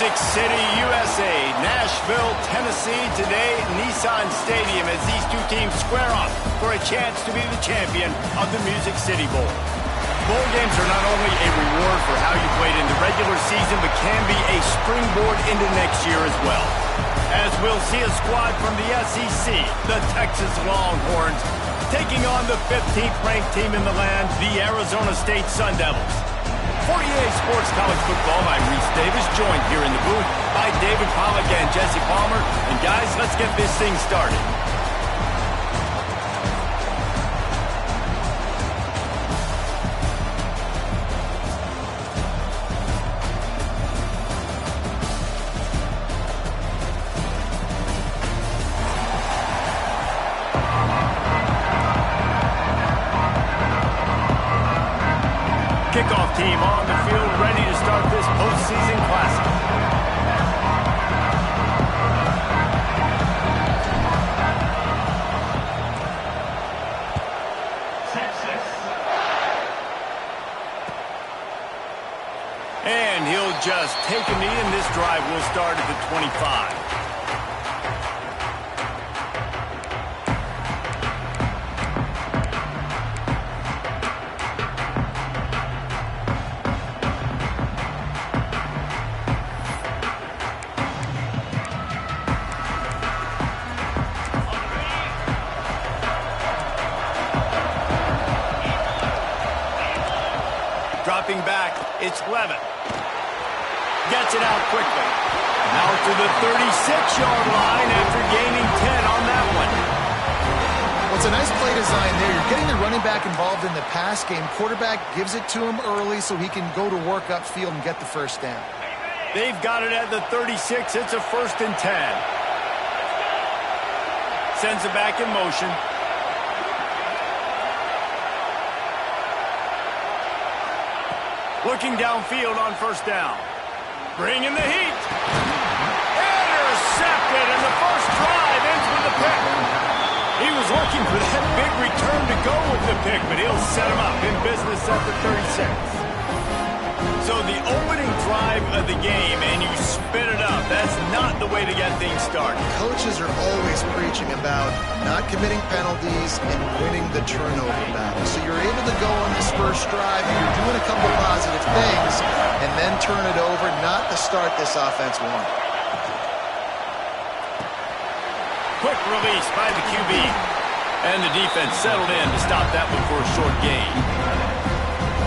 Music City, USA, Nashville, Tennessee. Today, Nissan Stadium as these two teams square off for a chance to be the champion of the Music City Bowl. Bowl games are not only a reward for how you played in the regular season, but can be a springboard into next year as well. As we'll see a squad from the SEC, the Texas Longhorns, taking on the 15th ranked team in the land, the Arizona State Sun Devils. 48 Sports College Football, I'm Reese Davis, joined here in the booth by David Pollack and Jesse Palmer. And guys, let's get this thing started. Kickoff team on the field, ready to start this postseason classic. And he'll just take a knee, and this drive will start at the 25. Dropping back, it's Levin. Gets it out quickly. Out to the 36-yard line after gaining 10 on that one. Well, it's a nice play design there. You're getting the running back involved in the pass game. Quarterback gives it to him early so he can go to work upfield and get the first down. They've got it at the 36. It's a 1st and 10. Sends it back in motion. Looking downfield on 1st down. Bringing the heat. Intercepted, and the first drive ends with a pick. He was looking for that big return to go with the pick, but he'll set him up in business at the 36. So the opening drive of the game, and you spit it up. That's not the way to get things started. Coaches are always preaching about not committing penalties and winning the turnover battle. So you're able to go on this first drive, and you're doing a couple of positive things, and then turn it over, not to start this offense one. Quick release by the QB. And the defense settled in to stop that one for a short gain.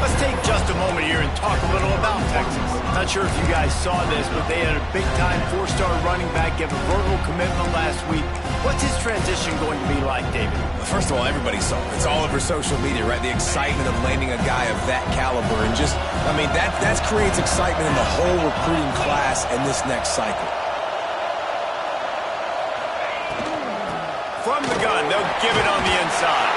Let's take just a moment here and talk a little about Texas. Not sure if you guys saw this, but they had a big-time 4-star running back give a verbal commitment last week. What's his transition going to be like, David? First of all, everybody saw it. It's all over social media, right? The excitement of landing a guy of that caliber. And just, I mean, that creates excitement in the whole recruiting class in this next cycle. From the gun, they'll give it on the inside.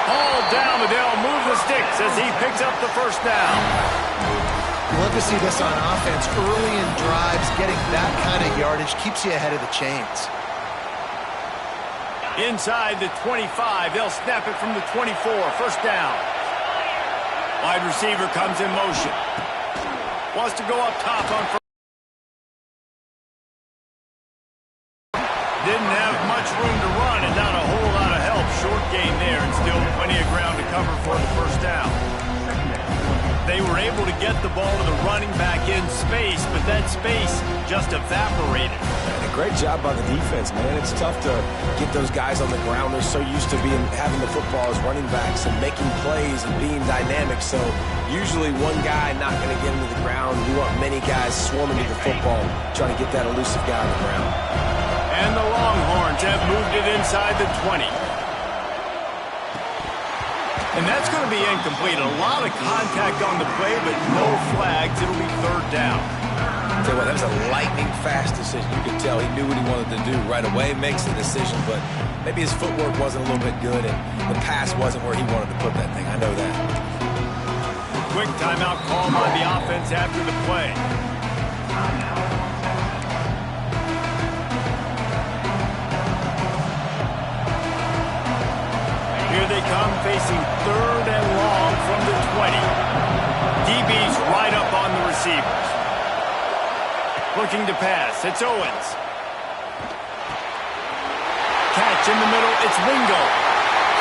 All down, but they'll move the sticks as he picks up the first down. You love to see this on offense. Early in drives, getting that kind of yardage keeps you ahead of the chains. Inside the 25, they'll snap it from the 24, 1st down. Wide receiver comes in motion. Wants to go up top on first. Didn't have much room to run and not a whole lot of help. Short gain there and still plenty of ground to cover for the 1st down. They were able to get the ball to the running back in space, but that space just evaporated. And a great job by the defense, man. It's tough to get those guys on the ground. They're so used to having the football as running backs and making plays and being dynamic. So usually one guy not going to get into the ground. You want many guys swarming to the football, trying to get that elusive guy on the ground. And the Longhorns have moved it inside the 20. And that's going to be incomplete. A lot of contact on the play, but no flags. It'll be 3rd down. I'll tell you what, that was a lightning-fast decision. You could tell he knew what he wanted to do right away, makes the decision, but maybe his footwork wasn't a little bit good, and the pass wasn't where he wanted to put that thing. I know that. Quick timeout call by the offense after the play. Here they come, facing 3rd and long from the 20. DB's right up on the receivers. Looking to pass. It's Owens. Catch in the middle. It's Wingo.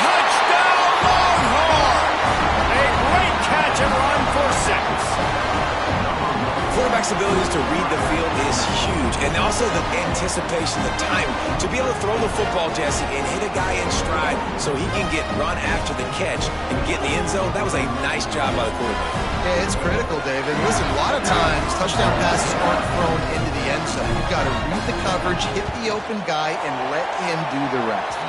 Touchdown, Longhorn! A great catch and run for 6. Quarterback's abilities to read the field is huge, and also the anticipation, the time to be able to throw the football, Jesse, and hit a guy in stride so he can get run after the catch and get in the end zone. That was a nice job by the quarterback. Yeah, it's critical, David. Listen, a lot of times touchdown passes aren't thrown into the end zone. You've got to read the coverage, hit the open guy, and let him do the rest.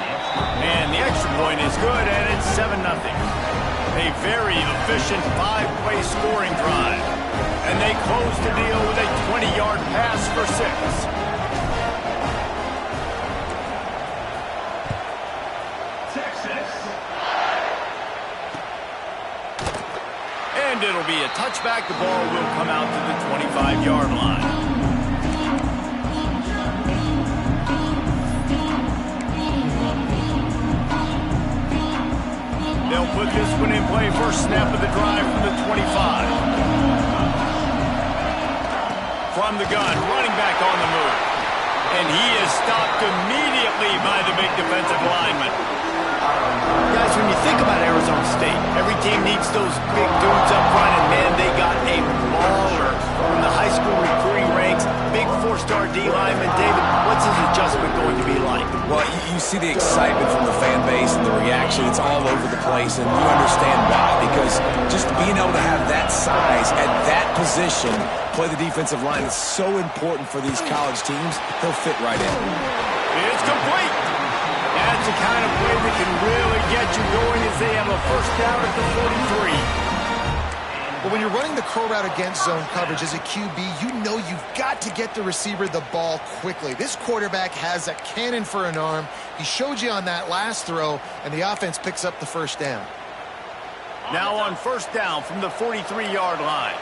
And the extra point is good, and it's 7-0. A very efficient 5-play scoring drive. And they close the deal with a 20-yard pass for 6. Texas. And it'll be a touchback. The ball will come out to the 25-yard line. They'll put this one in play. First snap of the drive from the 25. From the gun, running back on the move. And he is stopped immediately by the big defensive lineman. Guys, when you think about Arizona State, every team needs those big dudes up front, and man, they got a baller from the high school recruiting ranks. Big 4-star D lineman. David, what's his adjustment going to be like? Well, you see the excitement from the fan base and the reaction. It's all over the place, and you understand why. Because just being able to have that size at that position, play the defensive line, is so important for these college teams. He'll fit right in. It's complete. That's the kind of play that can really get you going as they have a first down at the 43. But when you're running the curl route against zone coverage as a QB, you know you've got to get the receiver the ball quickly. This quarterback has a cannon for an arm. He showed you on that last throw, and the offense picks up the first down. Now on first down from the 43-yard line.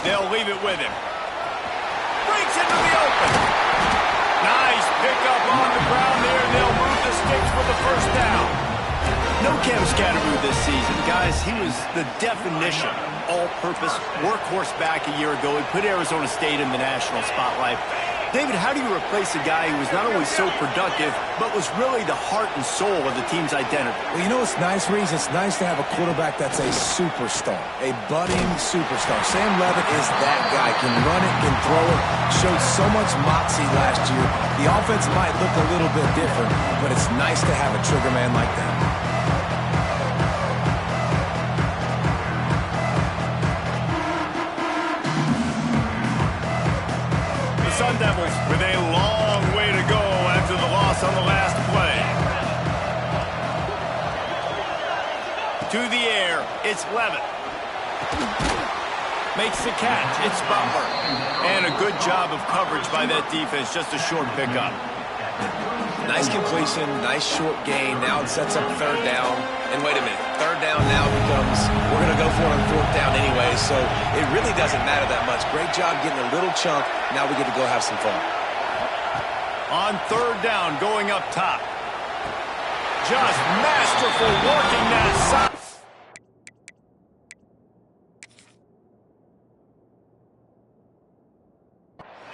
They'll leave it with him. Breaks into the open. Nice pickup on the ground there. They'll move the sticks for the first down. No Cam Scatteroo this season, guys. He was the definition all-purpose workhorse back a year ago. He put Arizona State in the national spotlight. David, how do you replace a guy who was not only so productive, but was really the heart and soul of the team's identity? Well, you know what's nice, Reese? It's nice to have a quarterback that's a superstar, a budding superstar. Sam Levitt is that guy. Can run it, can throw it, showed so much moxie last year. The offense might look a little bit different, but it's nice to have a trigger man like that. Sun Devils with a long way to go after the loss on the last play. To the air, it's Levitt. Makes the catch, it's Butler. And a good job of coverage by that defense, just a short pickup. Nice completion, nice short gain. Now it sets up third down. And wait a minute, third down now becomes, we're going to go for it on fourth down anyway, so it really doesn't matter that much. Great job getting a little chunk. Now we get to go have some fun. On third down, going up top. Just masterful working that side.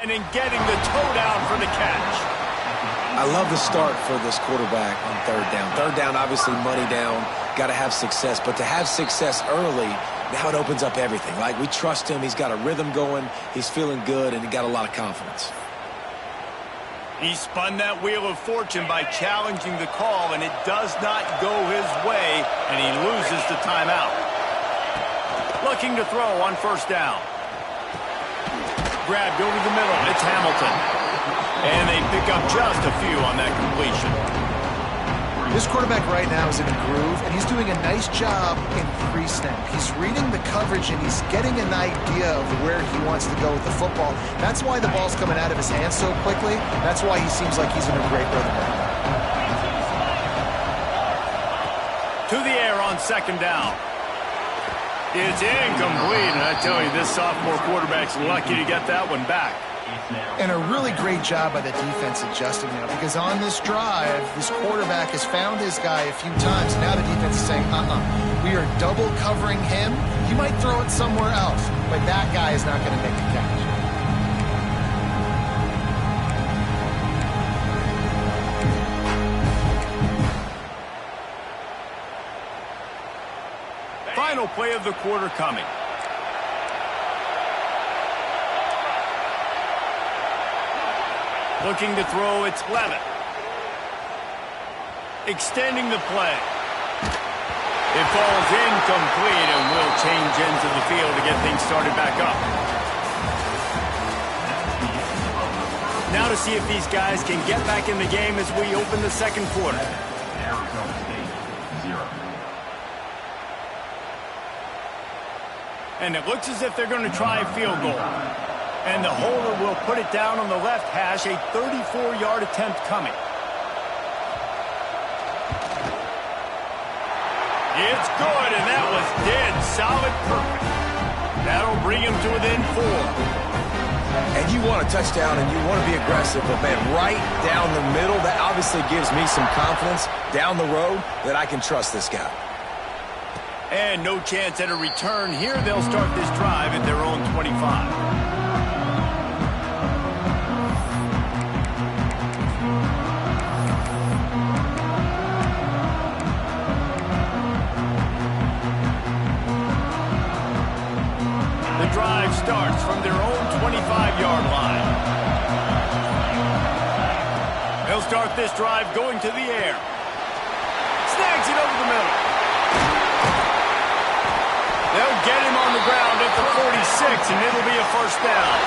And in getting the toe down for the catch. I love the start for this quarterback on third down. Third down, obviously money down, got to have success. But to have success early, now it opens up everything. Like, we trust him. He's got a rhythm going. He's feeling good, and he got a lot of confidence. He spun that wheel of fortune by challenging the call, and it does not go his way, and he loses the timeout. Looking to throw on first down. Grabbed over the middle. It's Hamilton. And they pick up just a few on that completion. This quarterback right now is in a groove, and he's doing a nice job in pre-snap. He's reading the coverage, and he's getting an idea of where he wants to go with the football. That's why the ball's coming out of his hands so quickly. That's why he seems like he's in a great rhythm right now. To the air on second down. It's incomplete, and I tell you, this sophomore quarterback's lucky to get that one back. And a really great job by the defense adjusting now, because on this drive, this quarterback has found his guy a few times. Now the defense is saying, we are double covering him. He might throw it somewhere else, but that guy is not going to make the catch. Final play of the quarter coming. Looking to throw, it's Levitt. Extending the play. It falls incomplete and will change ends of the field to get things started back up. Now to see if these guys can get back in the game as we open the second quarter. And it looks as if they're going to try a field goal. And the holder will put it down on the left hash, a 34-yard attempt coming. It's good, and that was dead solid perfect. That'll bring him to within 4. And you want a touchdown and you want to be aggressive, but man, right down the middle, that obviously gives me some confidence down the road that I can trust this guy. And no chance at a return here. They'll start this drive at their own 25. The drive starts from their own 25-yard line. They'll start this drive going to the air. Snags it over the middle. They'll get him on the ground at the 46, and it'll be a first down.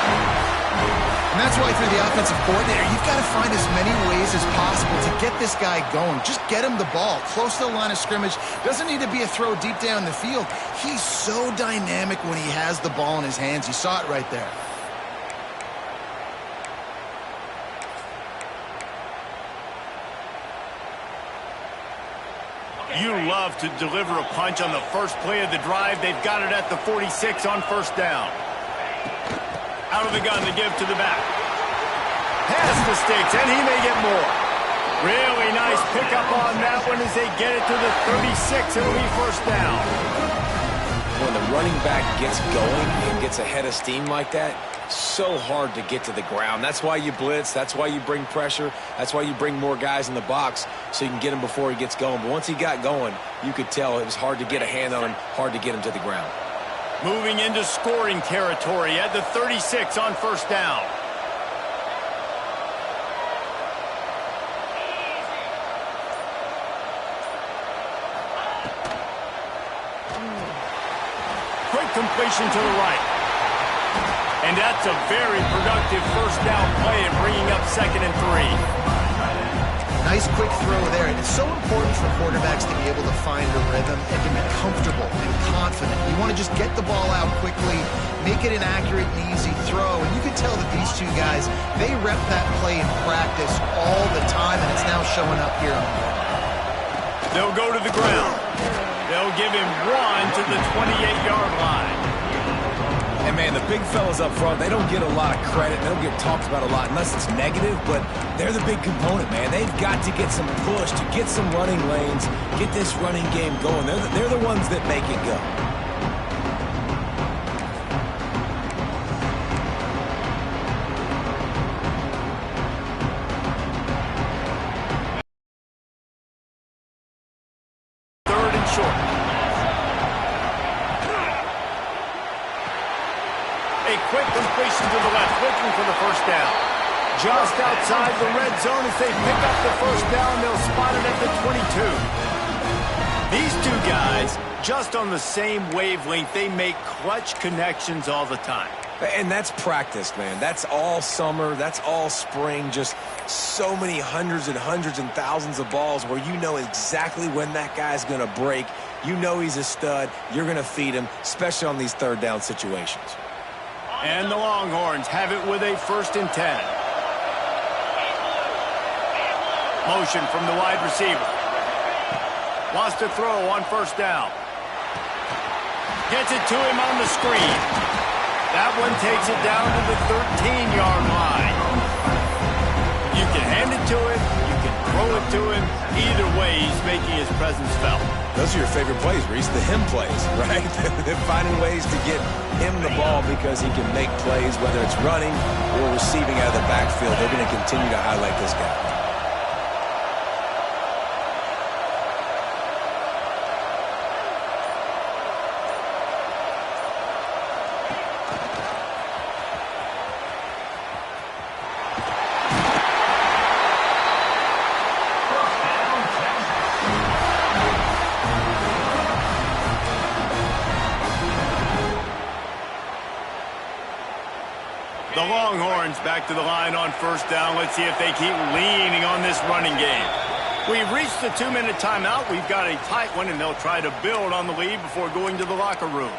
And that's why, for the offensive coordinator, you've got to find as many ways as possible to get this guy going. Just get him the ball close to the line of scrimmage. Doesn't need to be a throw deep down the field. He's so dynamic when he has the ball in his hands. You saw it right there. You love to deliver a punch on the first play of the drive. They've got it at the 46 on first down. Out of the gun to give to the back. Has the sticks, and he may get more. Really nice pickup on that one as they get it to the 36. It'll be first down. When the running back gets going and gets ahead of steam like that, so hard to get to the ground. That's why you blitz. That's why you bring pressure. That's why you bring more guys in the box so you can get him before he gets going. But once he got going, you could tell it was hard to get a hand on him, hard to get him to the ground. Moving into scoring territory at the 36 on first down. Quick completion to the right. And that's a very productive first down play and bringing up 2nd and 3. Nice quick throw there. And it's so important for quarterbacks to be able to find a rhythm and to be comfortable and confident. You want to just get the ball out quickly, make it an accurate and easy throw. And you can tell that these two guys, they rep that play in practice all the time, and it's now showing up here on the ball. They'll go to the ground. They'll give him 1 to the 28-yard line. And, man, the big fellas up front, they don't get a lot of credit. They don't get talked about a lot unless it's negative, but they're the big component, man. They've got to get some push, to get some running lanes, get this running game going. They're the ones that make it go. Third and short. A quick completion to the left, looking for the first down. Just outside the red zone as they pick up the first down. They'll spot it at the 22. These two guys, just on the same wavelength, they make clutch connections all the time. And that's practice, man. That's all summer. That's all spring. Just so many hundreds and thousands of balls where you know exactly when that guy's going to break. You know he's a stud. You're going to feed him, especially on these third down situations. And the Longhorns have it with a 1st and 10. Motion from the wide receiver. Wants to throw on first down. Gets it to him on the screen. That one takes it down to the 13-yard line. You can hand it to him. You can throw it to him. Either way, he's making his presence felt. Those are your favorite plays, Reese, the him plays, right? They're finding ways to get him the ball because he can make plays, whether it's running or receiving out of the backfield. They're going to continue to highlight this guy. The Longhorns back to the line on first down. Let's see if they keep leaning on this running game. We've reached the 2-minute timeout. We've got a tight one, and they'll try to build on the lead before going to the locker room.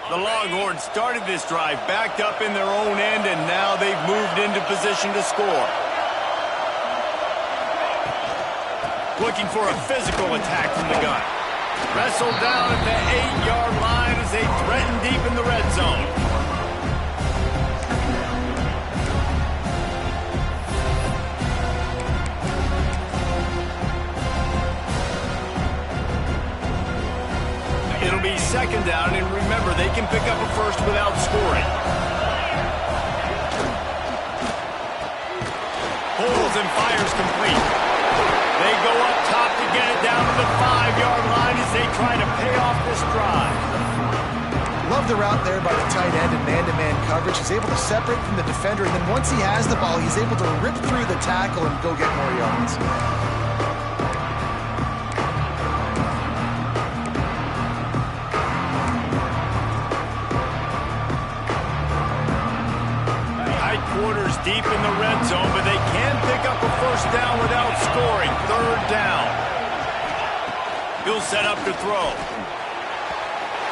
The Longhorns started this drive backed up in their own end, and now they've moved into position to score. Looking for a physical attack from the gun. Wrestled down at the 8-yard line as they threaten deep in the red zone. It'll be second down, and remember, they can pick up a first without scoring. Pulls and fires complete. They go up top to get it down to the 5-yard line as they try to pay off this drive. Love the route there by the tight end in man-to-man coverage. He's able to separate from the defender, and then once he has the ball, he's able to rip through the tackle and go get more yards. Quarters deep in the red zone, but they can pick up a first down without scoring. Third down. He'll set up to throw.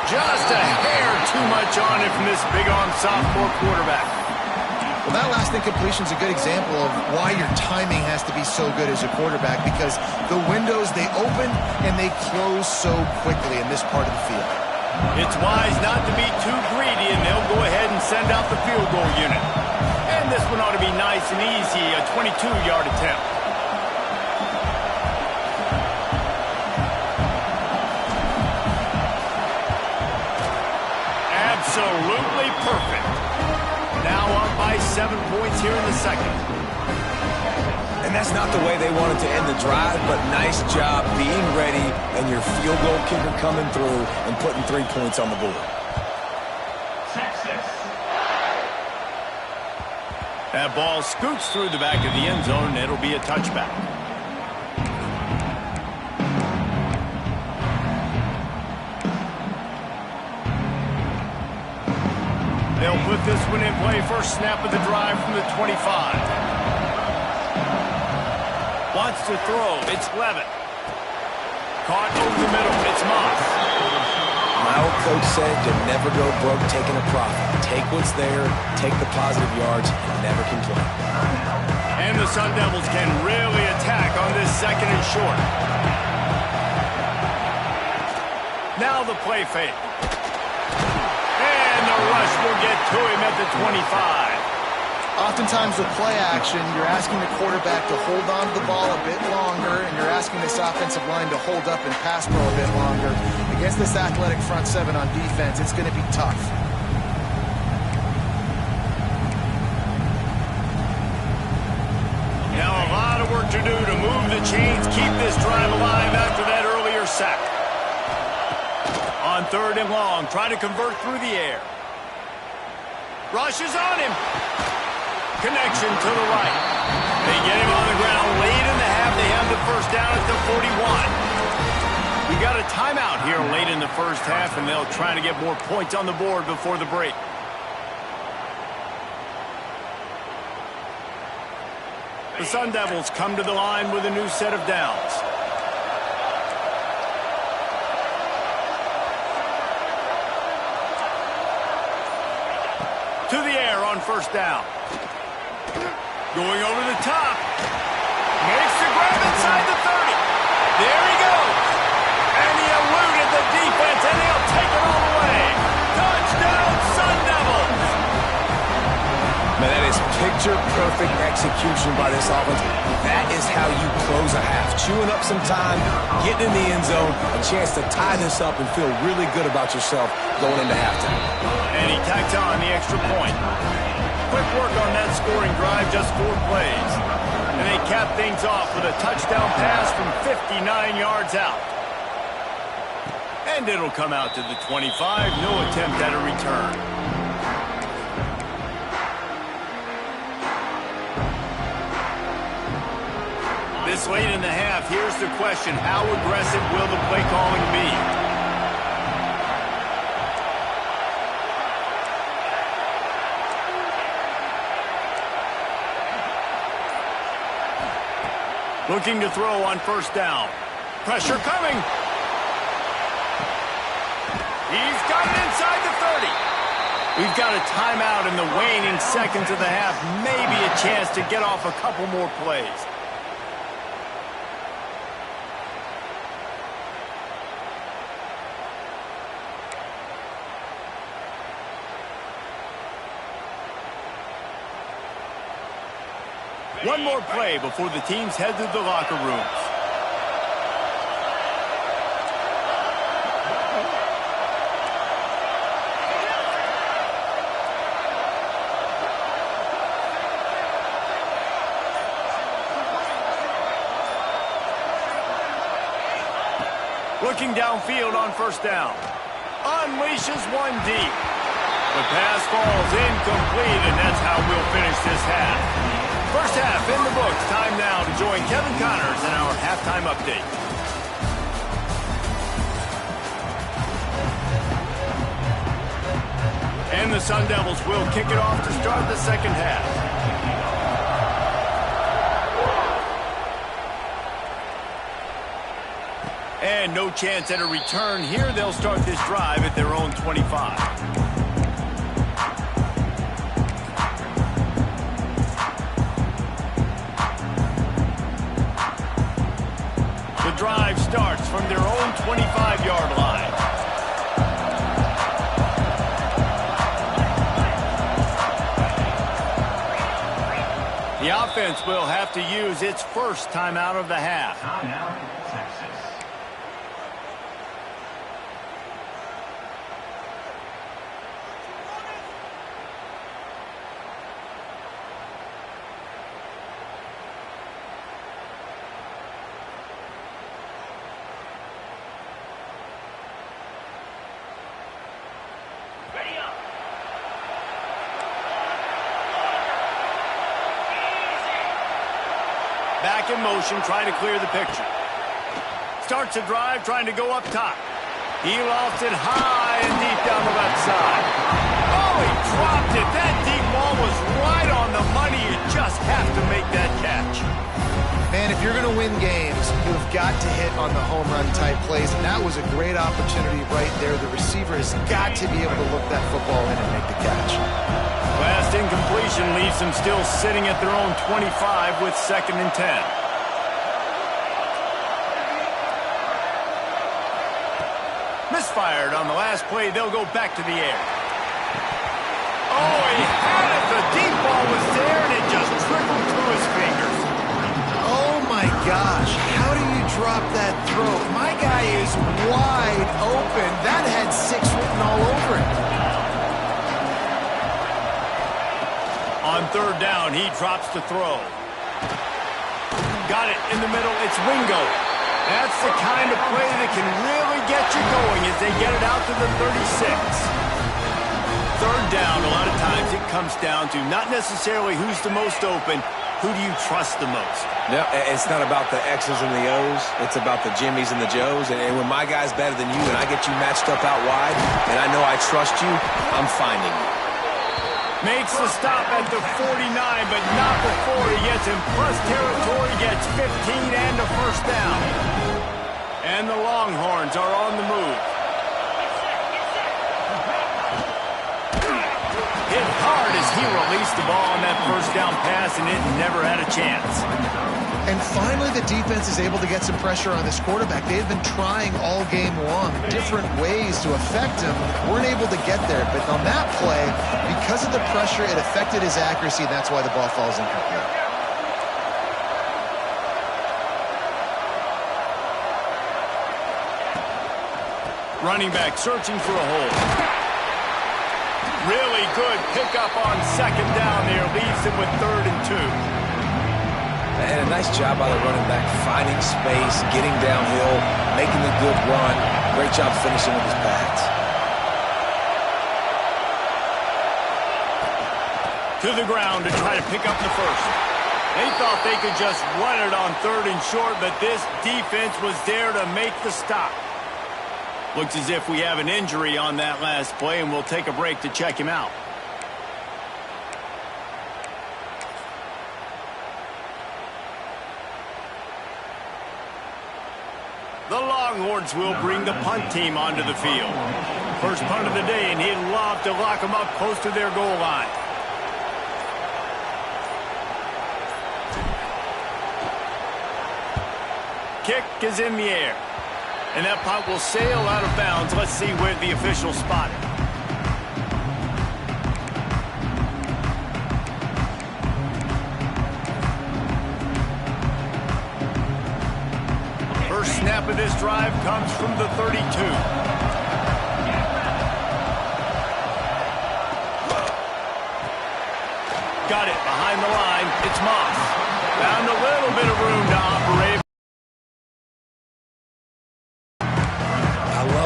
Just a hair too much on it from this big-arm sophomore quarterback. Well, that last incompletion is a good example of why your timing has to be so good as a quarterback, because the windows, they open and they close so quickly in this part of the field. It's wise not to be too greedy, and they'll go ahead and send out the field goal unit. And this one ought to be nice and easy, a 22-yard attempt. Absolutely perfect. Now up by 7 points here in the second. And that's not the way they wanted to end the drive, but nice job being ready and your field goal kicker coming through and putting 3 points on the board. That ball scoots through the back of the end zone, and it'll be a touchback. They'll put this one in play. First snap of the drive from the 25. Wants to throw. It's Levitt. Caught over the middle. It's Moss. My old coach said you never go broke taking a profit. Take what's there, take the positive yards, and never complain. And the Sun Devils can really attack on this second and short. Now the play fake. And the rush will get to him at the 25. Oftentimes with play action, you're asking the quarterback to hold on to the ball a bit longer, and you're asking this offensive line to hold up and pass pro a bit longer. Against this athletic front seven on defense, it's going to be tough. Now a lot of work to do to move the chains, keep this drive alive after that earlier sack. On third and long, try to convert through the air. Rush is on him. Connection to the right. They get him on the ground late in the half. They have the first down at the 41. We got a timeout here late in the first half, and they'll try to get more points on the board before the break. The Sun Devils come to the line with a new set of downs. To the air on first down. Going over the top. Makes the grab inside the 30. There Picture-perfect execution by this offense. That is how you close a half. Chewing up some time, getting in the end zone, a chance to tie this up and feel really good about yourself going into halftime. And he tacked on the extra point. Quick work on that scoring drive, just 4 plays. And they cap things off with a touchdown pass from 59 yards out. And it'll come out to the 25. No attempt at a return. This late in the half, here's the question. How aggressive will the play calling be? Looking to throw on first down. Pressure coming. He's got it inside the 30. We've got a timeout in the waning seconds of the half. Maybe a chance to get off a couple more plays. One more play before the teams head to the locker rooms. Looking downfield on first down. Unleashes one deep. The pass falls incomplete, and that's how we'll finish this half. First half in the books. Time now to join Kevin Connors in our halftime update. And the Sun Devils will kick it off to start the second half. And no chance at a return here. They'll start this drive at their own 25. The drive starts from their own 25-yard line. The offense will have to use its first timeout of the half. Back in motion, trying to clear the picture. Starts a drive, trying to go up top. He lost it high and deep down the left side. Oh, he dropped it. That deep ball was right on the money. You just have to make that catch. Man, if you're going to win games, you've got to hit on the home run type plays, and that was a great opportunity right there. The receiver has got to be able to look that football in and make the catch. Last incompletion leaves them still sitting at their own 25 with 2nd and 10. Misfired on the last play. They'll go back to the air. Oh, he had it. The deep ball was there, and it just trickled through his fingers. Oh, my gosh. How do you drop that throw? My guy is wide open. That had 6 written all over it. On third down, he drops to throw. Got it in the middle. It's Wingo. That's the kind of play that can really get you going as they get it out to the 36. Third down, a lot of times it comes down to not necessarily who's the most open, who do you trust the most? No, it's not about the X's and the O's. It's about the Jimmies and the Joes. And when my guy's better than you and I get you matched up out wide and I know I trust you, I'm finding you. Makes the stop at the 49, but not before he gets in plus territory, gets 15 and a first down. And the Longhorns are on the move. Hit hard as he released the ball on that first down pass, and it never had a chance. And finally, the defense is able to get some pressure on this quarterback. They've been trying all game long, different ways to affect him. Weren't able to get there. But on that play, because of the pressure, it affected his accuracy. And that's why the ball falls incomplete. Running back searching for a hole. Really good pickup on second down there. Leaves him with 3rd and 2. And a nice job by the running back, finding space, getting downhill, making a good run. Great job finishing with his pads. To the ground to try to pick up the first. They thought they could just run it on 3rd and short, but this defense was there to make the stop. Looks as if we have an injury on that last play, and we'll take a break to check him out. The Longhorns will bring the punt team onto the field. First punt of the day, and he'd love to lock them up close to their goal line. Kick is in the air. And that punt will sail out of bounds. Let's see where the officials spot it. First snap of this drive comes from the 32. Got it behind the line. It's Moss. Found a little bit of room to operate.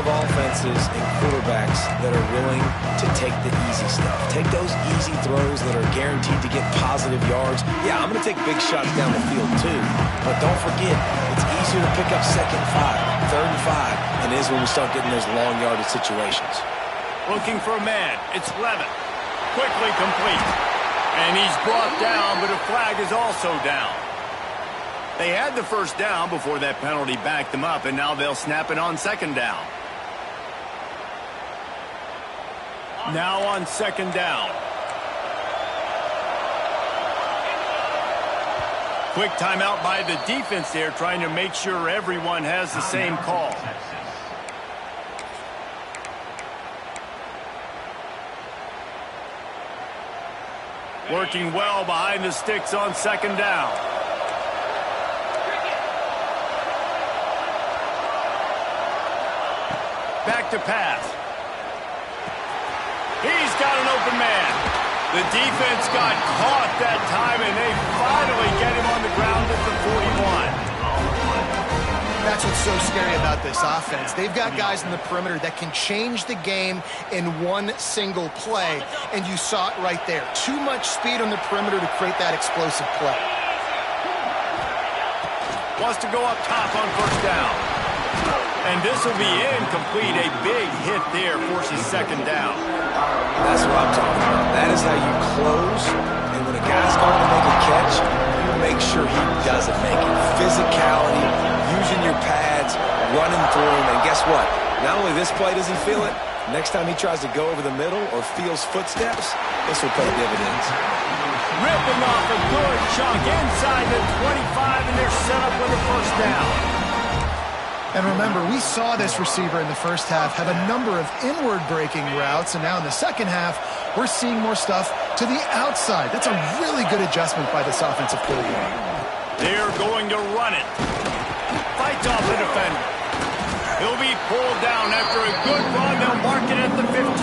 Offenses and quarterbacks that are willing to take the easy stuff. Take those easy throws that are guaranteed to get positive yards. Yeah, I'm going to take big shots down the field too. But don't forget, it's easier to pick up 2nd and 5, 3rd and 5, than it is when we start getting those long yardage situations. Looking for a man. It's Levitt. Quickly complete. And he's brought down, but a flag is also down. They had the first down before that penalty backed them up, and now they'll snap it on 2nd down. Now on 2nd down. Quick timeout by the defense there, trying to make sure everyone has the same call. Working well behind the sticks on 2nd down. Back to pass. He's got an open man. The defense got caught that time, and they finally get him on the ground at the 41. That's what's so scary about this offense. They've got guys in the perimeter that can change the game in one single play, and you saw it right there. Too much speed on the perimeter to create that explosive play. Wants to go up top on 1st down. And this will be incomplete. A big hit there forces 2nd down. That's what I'm talking about. That is how you close. And when a guy's going to make a catch, you make sure he doesn't make it. Physicality, using your pads, running through him. And guess what? Not only this play does he feel it, next time he tries to go over the middle or feels footsteps, this will pay dividends. Ripping off a good chunk inside the 25, and they're set up with a 1st down. And remember, we saw this receiver in the first half have a number of inward breaking routes, and now in the second half, we're seeing more stuff to the outside. That's a really good adjustment by this offensive coordinator. They're going to run it. Fights off the defender. He'll be pulled down after a good run. They'll mark it at the 15.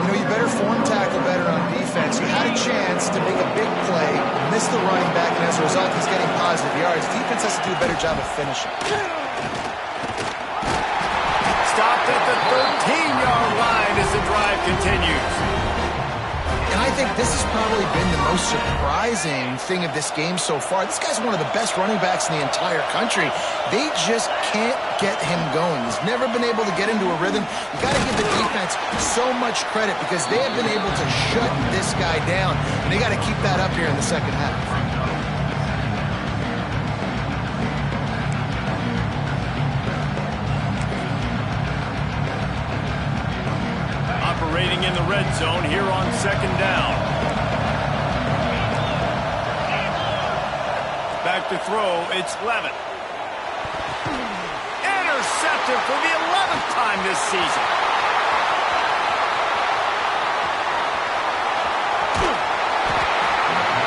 You know, you better form tackle better on defense. You had a chance to make a big play, missed the running back, and as a result, he's getting positive yards. Defense has to do a better job of finishing. Stopped at the 13-yard line as the drive continues. And I think this has probably been the most surprising thing of this game so far. This guy's one of the best running backs in the entire country. They just can't get him going. He's never been able to get into a rhythm. You got to give the defense so much credit because they have been able to shut this guy down. And they got to keep that up here in the second half. Operating in the red zone here on 2nd down. left to throw. It's Levin. Intercepted for the 11th time this season.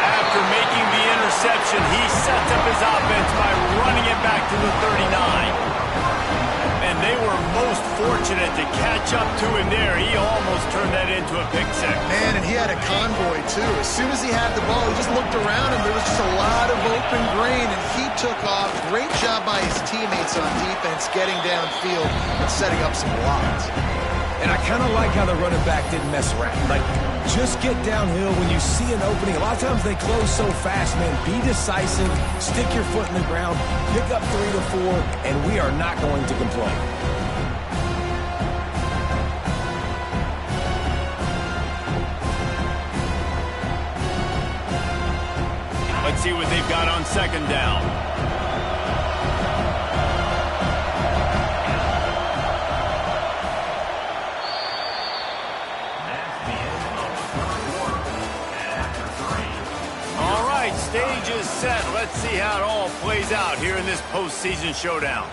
After making the interception, he sets up his offense by running it back to the 39. And they were most fortunate to catch up to him there. He almost turned that into a pick six. Man, and he had a convoy, too. As soon as he had the ball, he just looked around him. There was just a lot of open grain, and he took off. Great job by his teammates on defense, getting downfield and setting up some blocks. And I kind of like how the running back didn't mess around. Like, just get downhill when you see an opening. A lot of times they close so fast, man. Be decisive, stick your foot in the ground, pick up 3 to 4, and we are not going to complain. Let's see what they've got on second down. Stage is set. Let's see how it all plays out here in this postseason showdown.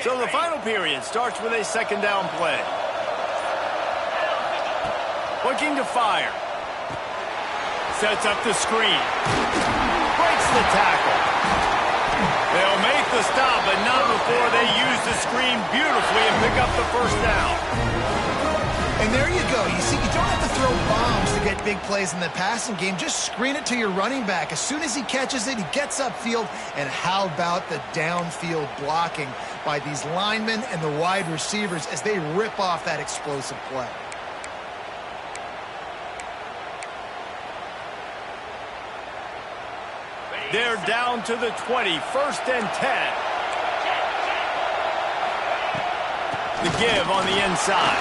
So the final period starts with a second down play. Looking to fire. Sets up the screen. Breaks the tackle. They'll make the stop, but not before they use the screen beautifully and pick up the first down. And there you go. You see, you don't have to throw bombs to get big plays in the passing game. Just screen it to your running back. As soon as he catches it, he gets upfield. And how about the downfield blocking by these linemen and the wide receivers as they rip off that explosive play? They're down to the 20, 1st and 10. The give on the inside.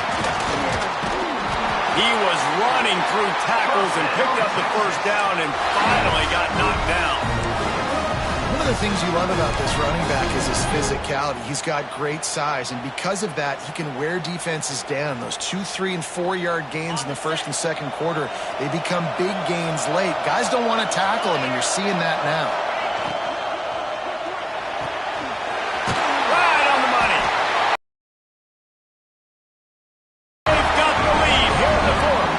He was running through tackles and picked up the first down and finally got knocked down. One of the things you love about this running back is his physicality. He's got great size, and because of that, he can wear defenses down. Those 2, 3, and 4-yard gains in the first and second quarter, they become big gains late. Guys don't want to tackle him, and you're seeing that now. Right on the money. They've got the lead here in the 4th.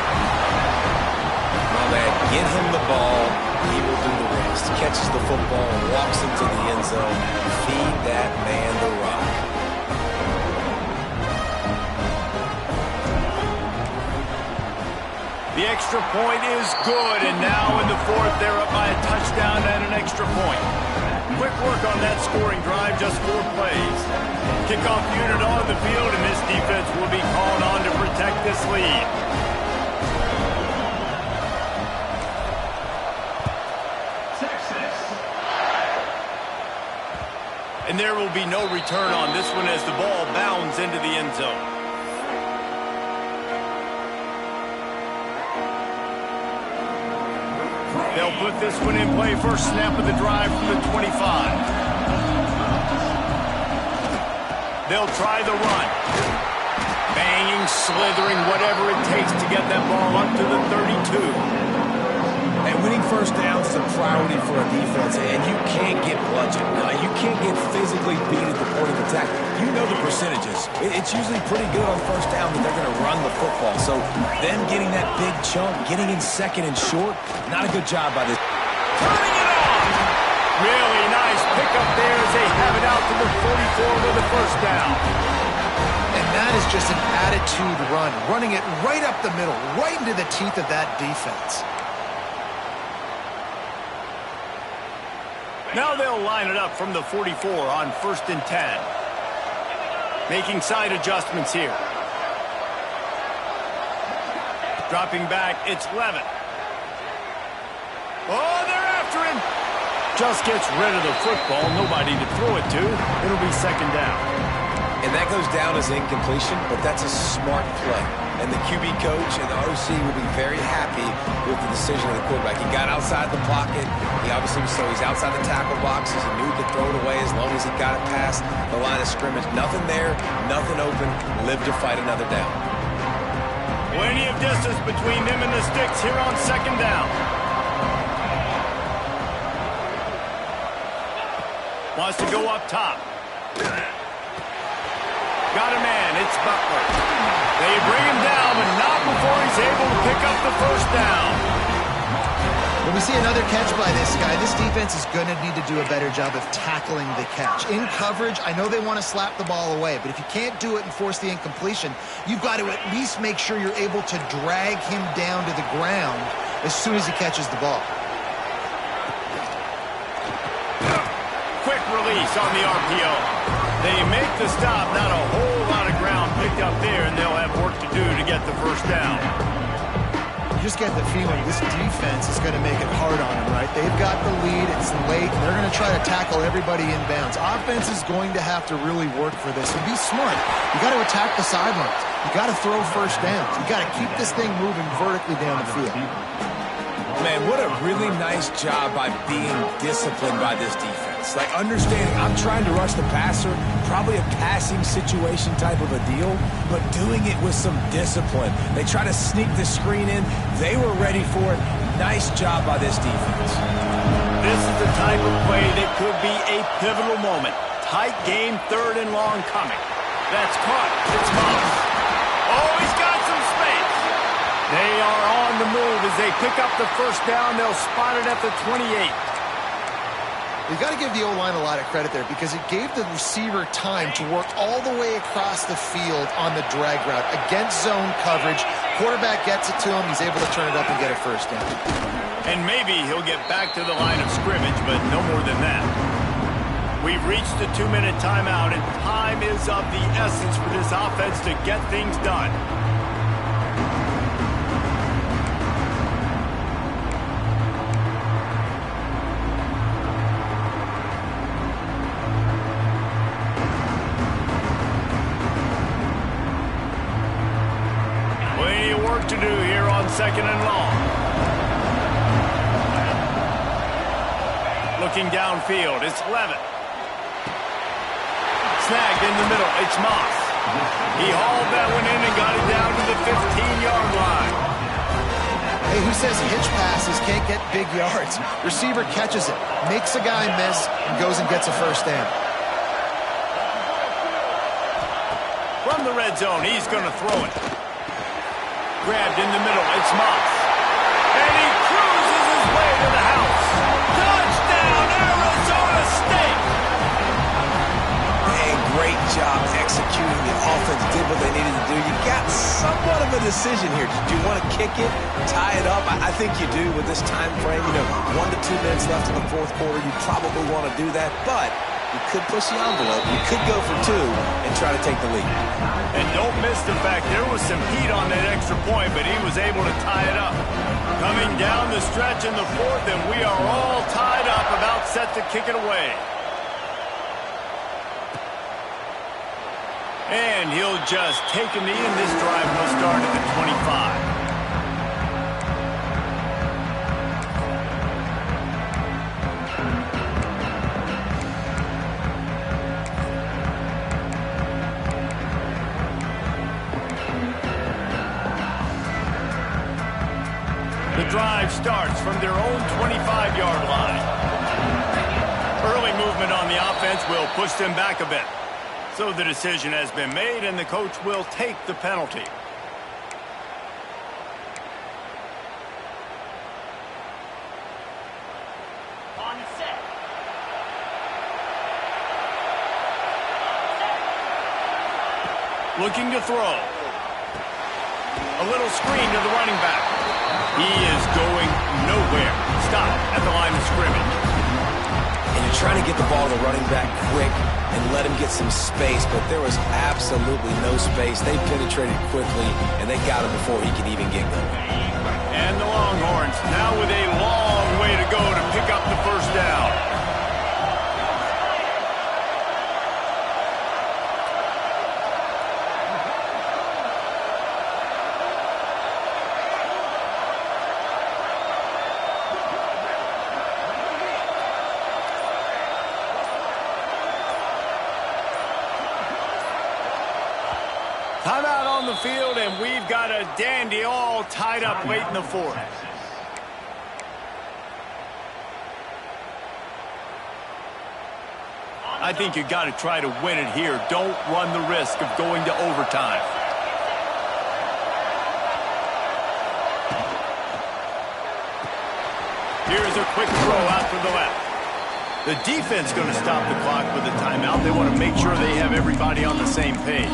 My man, get him the ball. He will do the rest. Catches the football and walks into the end zone. Feed that man the rock. The extra point is good, and now in the 4th, they're up by a touchdown and an extra point. Quick work on that scoring drive, just 4 plays. Kickoff unit on the field, and this defense will be called on to protect this lead. And there will be no return on this one as the ball bounds into the end zone. They'll put this one in play. First snap of the drive from the 25. They'll try the run. Banging, slithering, whatever it takes to get that ball up to the 32. And winning first downs is a priority for a defense, and you can't get bludgeoned. You can't get physically beat at the point of attack. You know the percentages. It's usually pretty good on first down that they're going to run the football. So them getting that big chunk, getting in second and short, not a good job by this. Turning it on! Really nice pickup there as they have it out to the 44 with the first down. And that is just an attitude run, running it right up the middle, right into the teeth of that defense. Now they'll line it up from the 44 on 1st and 10. Making side adjustments here. Dropping back, it's Levin. Oh, they're after him. Just gets rid of the football. Nobody to throw it to. It'll be second down. And that goes down as incompletion, but that's a smart play. and the QB coach and the OC will be very happy with the decision of the quarterback. He got outside the pocket. He obviously so he's outside the tackle boxes. He knew to throw it away as long as he got it past the line of scrimmage. Nothing there, nothing open. Live to fight another down. Plenty of distance between them and the sticks here on second down. Wants to go up top. Got a man, it's Butler. They bring him down, but not before he's able to pick up the first down. When we see another catch by this guy, this defense is going to need to do a better job of tackling the catch. In coverage, I know they want to slap the ball away, but if you can't do it and force the incompletion, you've got to at least make sure you're able to drag him down to the ground as soon as he catches the ball. Quick release on the RPO. They make the stop, not a whole lot of ground picked up there, and they'll have work to do to get the first down. You just get the feeling this defense is going to make it hard on them, right? They've got the lead, it's late, and they're going to try to tackle everybody inbounds. Offense is going to have to really work for this, and be smart. You got to attack the sidelines. You got to throw first downs. You got to keep this thing moving vertically down the field. Man, what a really nice job by being disciplined by this defense. Like, understanding I'm trying to rush the passer, probably a passing situation type of a deal, but doing it with some discipline. They try to sneak the screen in. They were ready for it. Nice job by this defense. This is the type of play that could be a pivotal moment. Tight game, third and long coming. That's caught. It's Moss. Oh, he's got some space. They are on the move as they pick up the first down. They'll spot it at the 28. You've got to give the O-line a lot of credit there because it gave the receiver time to work all the way across the field on the drag route against zone coverage. Quarterback gets it to him. He's able to turn it up and get a first down. And maybe he'll get back to the line of scrimmage, but no more than that. We've reached the 2-minute timeout, and time is of the essence for this offense to get things done. To do here on second and long. Looking downfield, it's Levitt. Snagged in the middle, it's Moss. He hauled that one in and got it down to the 15-yard line. Hey, who says hitch passes can't get big yards? Receiver catches it, makes a guy miss, and goes and gets a first down. From the red zone, he's going to throw it. Grabbed in the middle, it's Moss. And he cruises his way to the house. Touchdown, Arizona State! Hey, great job executing. The offense did what they needed to do. You got somewhat of a decision here. Do you want to kick it, tie it up? I think you do with this time frame. 1 to 2 minutes left in the fourth quarter. You probably want to do that, but you could push the envelope. You could go for 2 and try to take the lead. And don't miss the fact there was some heat on that extra point, but he was able to tie it up. Coming down the stretch in the fourth, and we are all tied up, about set to kick it away. And he'll just take a knee, and this drive will start at the 25. The drive starts from their own 25-yard line. Early movement on the offense will push them back a bit. So the decision has been made, and the coach will take the penalty. On set. Looking to throw. A little screen to the running back. He is going nowhere. Stop at the line of scrimmage. And you're trying to get the ball to the running back quick and let him get some space, but there was absolutely no space. They penetrated quickly, and they got him before he could even get going. And the Longhorns now with a long way to go to pick up the first down. the field, and we've got a dandy all tied up late in the fourth. I think you got to try to win it here. Don't run the risk of going to overtime. Here's a quick throw out to the left. The defense going to stop the clock with a timeout. They want to make sure they have everybody on the same page.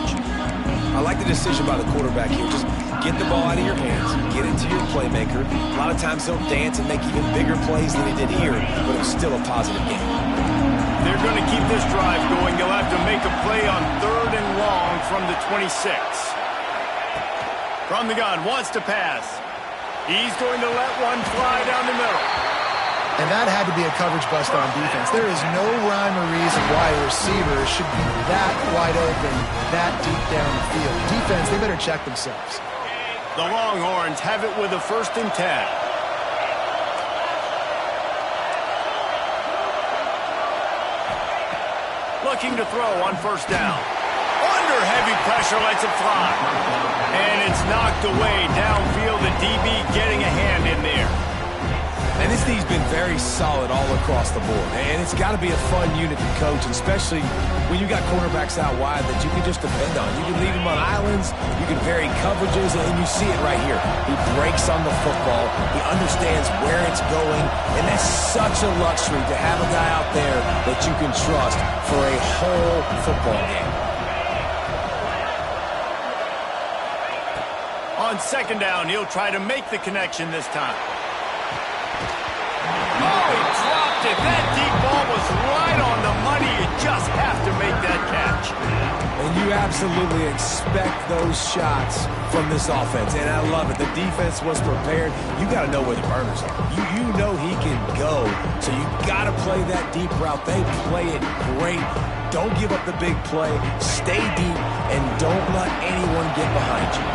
I like the decision by the quarterback here. Just get the ball out of your hands, get it to your playmaker. A lot of times he'll dance and make even bigger plays than he did here, but it was still a positive game. They're going to keep this drive going. They'll have to make a play on 3rd and long from the 26. From the gun, wants to pass. He's going to let one fly down the middle. And that had to be a coverage bust on defense. There is no rhyme or reason why a receiver should be that wide open, that deep down the field. Defense, they better check themselves. The Longhorns have it with a 1st and 10. Looking to throw on 1st down. Under heavy pressure, lets it fly. And it's knocked away downfield. The DB getting a hand in there. And this team's been very solid all across the board. And it's got to be a fun unit to coach, especially when you got cornerbacks out wide that you can just depend on. You can leave them on islands, you can vary coverages, and you see it right here. He breaks on the football, he understands where it's going, and that's such a luxury to have a guy out there that you can trust for a whole football game. On 2nd down, he'll try to make the connection this time. Oh, he dropped it. That deep ball was right on the money. You just have to make that catch. And you absolutely expect those shots from this offense. And I love it. The defense was prepared. You got to know where the burners are. You know he can go. So you got to play that deep route. They play it great. Don't give up the big play. Stay deep and don't let anyone get behind you.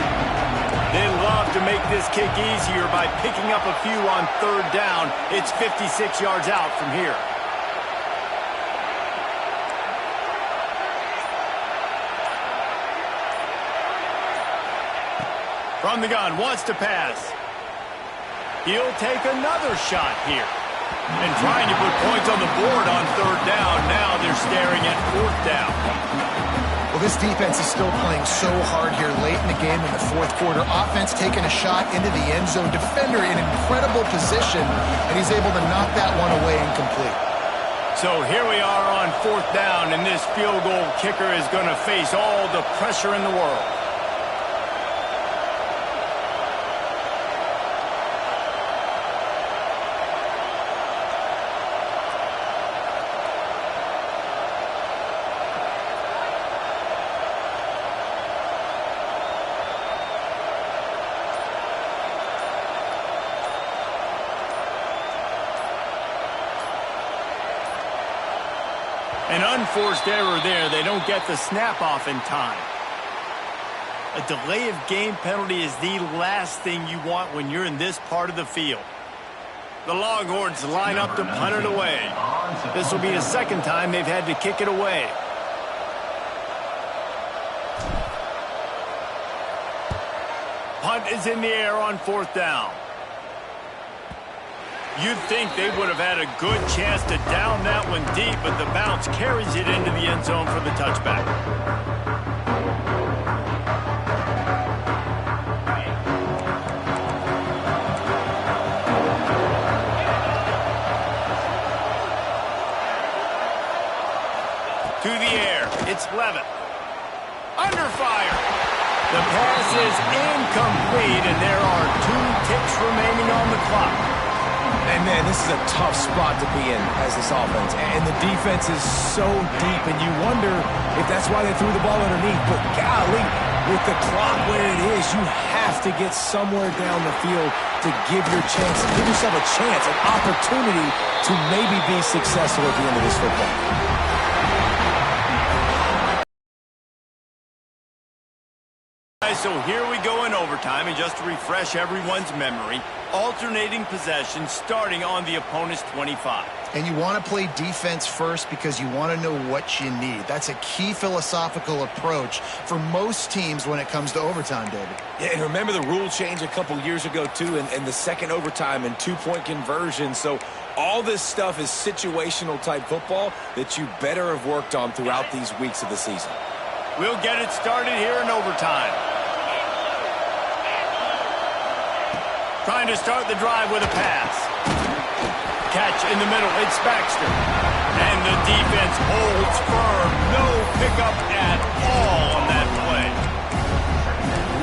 They love to make this kick easier by picking up a few on 3rd down. It's 56 yards out from here. From the gun, wants to pass. He'll take another shot here. And trying to put points on the board on 3rd down. Now they're staring at 4th down. Well, this defense is still playing so hard here late in the game in the 4th quarter. Offense taking a shot into the end zone. Defender in incredible position, and he's able to knock that one away incomplete. So here we are on 4th down, and this field goal kicker is going to face all the pressure in the world. An unforced error there. They don't get the snap off in time. A delay of game penalty is the last thing you want when you're in this part of the field. The Longhorns line up to punt it away. This will be the 2nd time they've had to kick it away. Punt is in the air on 4th down. You'd think they would have had a good chance to down that one deep, but the bounce carries it into the end zone for the touchback. To the air, it's Levitt. Under fire. The pass is incomplete, and there are 2 ticks remaining on the clock. And, man, this is a tough spot to be in as this offense. And the defense is so deep, and you wonder if that's why they threw the ball underneath. But, golly, with the clock where it is, you have to get somewhere down the field to give yourself a chance, an opportunity to maybe be successful at the end of this football game. So here we go in overtime, and just to refresh everyone's memory, alternating possession starting on the opponent's 25. And you want to play defense first because you want to know what you need. That's a key philosophical approach for most teams when it comes to overtime, David. Yeah, and remember the rule change a couple years ago, too, and the second overtime and two-point conversion. So all this stuff is situational type football that you better have worked on throughout these weeks of the season. We'll get it started here in overtime. Trying to start the drive with a pass. Catch in the middle. It's Baxter. And the defense holds firm. No pickup at all on that play.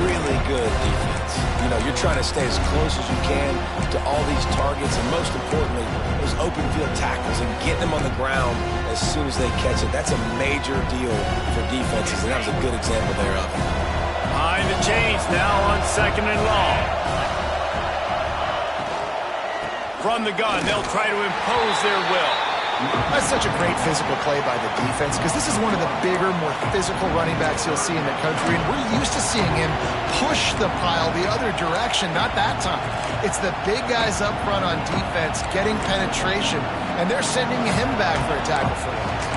Really good defense. You know, you're trying to stay as close as you can to all these targets, and most importantly, those open field tackles and getting them on the ground as soon as they catch it. That's a major deal for defenses, and that was a good example thereof. Behind the chains now on 2nd and long. From the gun, they'll try to impose their will. That's such a great physical play by the defense because this is one of the bigger, more physical running backs you'll see in the country, and we're used to seeing him push the pile the other direction. Not that time. It's the big guys up front on defense getting penetration, and they're sending him back for a tackle for loss.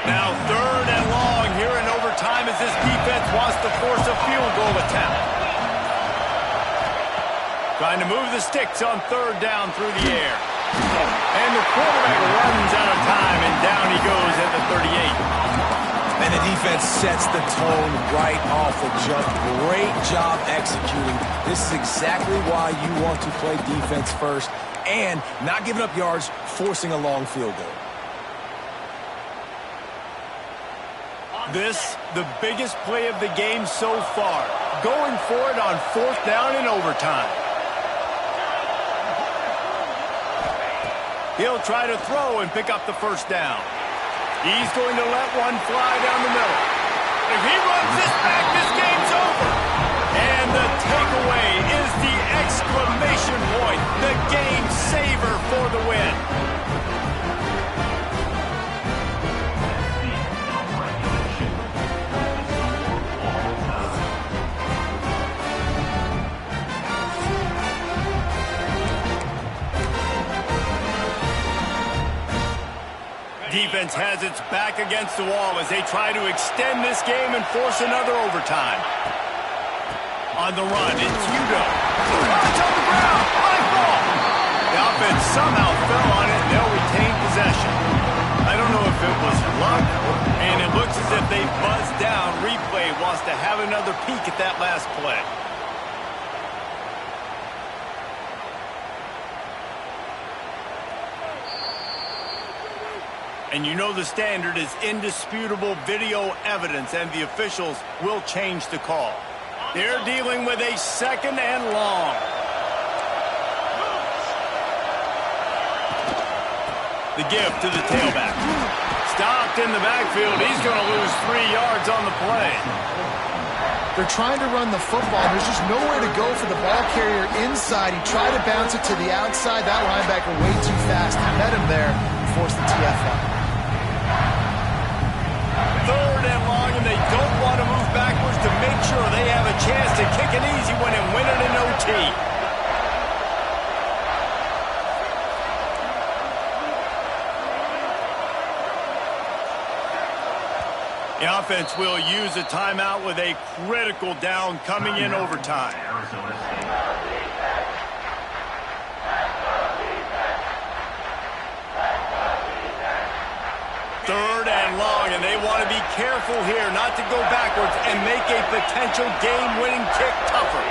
Now 3rd and long here in overtime as this defense wants to force a field goal attempt. Trying to move the sticks on 3rd down through the air. And the quarterback runs out of time, and down he goes at the 38. And the defense sets the tone right off the jump. Great job executing. This is exactly why you want to play defense first and not giving up yards, forcing a long field goal. This, the biggest play of the game so far. Going for it on 4th down in overtime. He'll try to throw and pick up the 1st down. He's going to let one fly down the middle. If he runs this back, this game's over. And the takeaway is the exclamation point, the game saver for the win. Defense has its back against the wall as they try to extend this game and force another overtime. On the run, it's Udo. It's on the ground. High ball. The offense somehow fell on it, and they'll retain possession. I don't know if it was luck, and it looks as if they buzzed down. Replay wants to have another peek at that last play. And you know the standard is indisputable video evidence, and the officials will change the call. They're dealing with a 2nd and long. The give to the tailback. Stopped in the backfield. He's going to lose 3 yards on the play. They're trying to run the football. There's just nowhere to go for the ball carrier inside. He tried to bounce it to the outside. That linebacker way too fast. He met him there and forced the TFL. 3rd and long, and they don't want to move backwards to make sure they have a chance to kick an easy one and win it in OT. The offense will use a timeout with a critical down coming in overtime. Third and long, and they want to be careful here not to go backwards and make a potential game-winning kick tougher.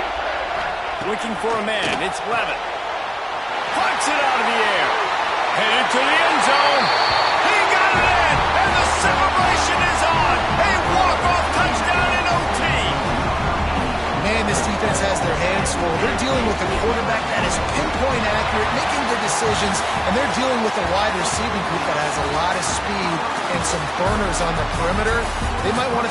Looking for a man, it's Levitt. Plucks it out of the air. Headed to the end zone. He got it in, and the celebration is on. A walk-off touchdown in OT. Man, this defense has their hands full. They're dealing with a quarterback that is pinpoint accurate, making good decisions, and they're dealing with a wide receiving group that has a lot of speed and some burners on the perimeter. They might want to